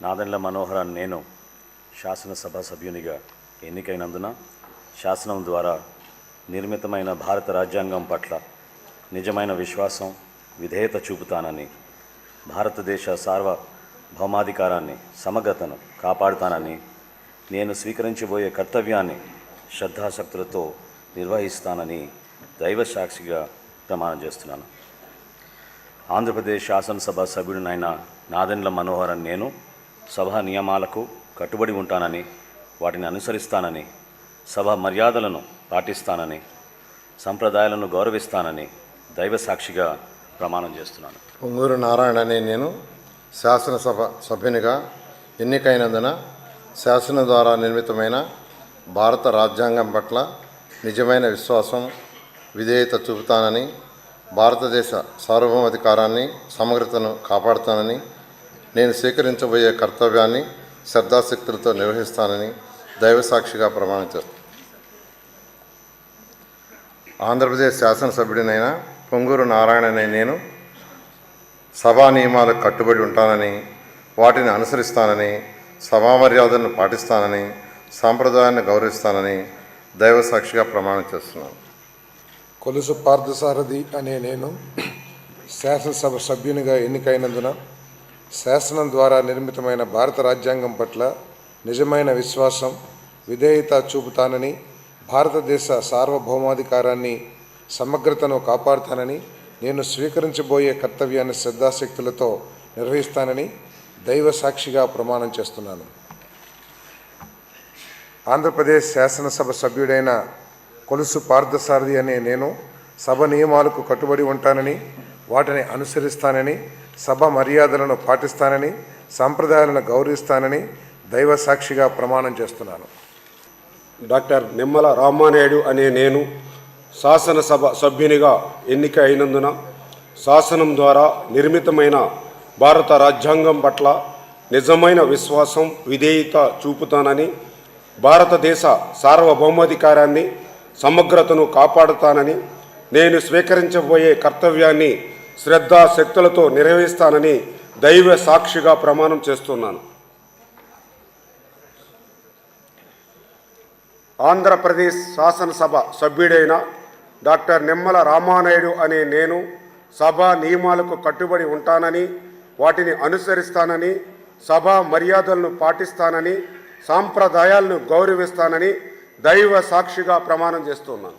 నాదెండ్ల మనోహర్ నేను శాసనసభ సభ్యునిగా ఎన్నికైనందున శాసనం ద్వారా నిర్మితమైన భారత రాజ్యాంగం పట్ల నిజమైన విశ్వాసం, విధేయత చూపుతానని, భారతదేశ సార్వభౌమాధికారాన్ని, సమగ్రతను కాపాడుతానని, నేను స్వీకరించబోయే కర్తవ్యాన్ని శ్రద్ధాశక్తులతో నిర్వహిస్తానని దైవ సాక్షిగా ప్రమాణం చేస్తున్నాను. ఆంధ్రప్రదేశ్ శాసనసభ సభ్యుడినైన నాదెండ్ల మనోహర్ నేను సభ నియమాలకు కట్టుబడి ఉంటానని, వాటిని అనుసరిస్తానని, సభ మర్యాదలను పాటిస్తానని, సంప్రదాయాలను గౌరవిస్తానని దైవ సాక్షిగా ప్రమాణం చేస్తున్నాను. పొంగూరు నారాయణ అనే నేను శాసనసభ సభ్యునిగా ఎన్నికైనందున శాసనం ద్వారా నిర్మితమైన భారత రాజ్యాంగం పట్ల నిజమైన విశ్వాసం, విధేయత చూపుతానని, భారతదేశ సార్వభౌమాధికారాన్ని, సమగ్రతను కాపాడుతానని, నేను స్వీకరించబోయే కర్తవ్యాన్ని శ్రద్ధాశక్తులతో నిర్వహిస్తానని దైవసాక్షిగా ప్రమాణం చేస్తాను. ఆంధ్రప్రదేశ్ శాసనసభ్యుడినైన పొంగూరు నారాయణ అనే నేను సభా నియమాలకు కట్టుబడి ఉంటానని, వాటిని అనుసరిస్తానని, సభా మర్యాదలను పాటిస్తానని, సాంప్రదాయాన్ని గౌరవిస్తానని దైవసాక్షిగా ప్రమాణం చేస్తున్నాను. కొలుసు పార్థసారథి అనే నేను శాసనసభ సభ్యునిగా ఎన్నికైనందున శాసనం ద్వారా నిర్మితమైన భారత రాజ్యాంగం పట్ల నిజమైన విశ్వాసం, విధేయత చూపుతానని, భారతదేశ సార్వభౌమాధికారాన్ని, సమగ్రతను కాపాడుతానని, నేను స్వీకరించబోయే కర్తవ్యాన్ని శ్రద్ధాశక్తులతో నిర్వహిస్తానని దైవ సాక్షిగా ప్రమాణం చేస్తున్నాను. ఆంధ్రప్రదేశ్ శాసనసభ సభ్యుడైన కొలుసు పార్థసారథి అనే నేను సభ నియమాలకు కట్టుబడి ఉంటానని, వాటిని అనుసరిస్తానని, సభ మర్యాదలను పాటిస్తానని, సాంప్రదాయాలను గౌరవిస్తానని దైవ సాక్షిగా ప్రమాణం చేస్తున్నాను. డాక్టర్ నిమ్మల రామానాయుడు అనే నేను శాసనసభ సభ్యునిగా ఎన్నిక అయినందున శాసనం ద్వారా నిర్మితమైన భారత రాజ్యాంగం పట్ల నిజమైన విశ్వాసం, విధేయత చూపుతానని, భారతదేశ సార్వభౌమాధికారాన్ని, సమగ్రతను కాపాడుతానని, నేను స్వీకరించబోయే కర్తవ్యాన్ని శ్రద్ధాశక్తులతో నిర్వహిస్తానని దైవ సాక్షిగా ప్రమాణం చేస్తున్నాను. ఆంధ్రప్రదేశ్ శాసనసభ సభ్యుడైన డాక్టర్ నిమ్మల రామానాయుడు అనే నేను సభా నియమాలకు కట్టుబడి ఉంటానని, వాటిని అనుసరిస్తానని, సభా మర్యాదలను పాటిస్తానని, సాంప్రదాయాలను గౌరవిస్తానని దైవ సాక్షిగా ప్రమాణం చేస్తున్నాను.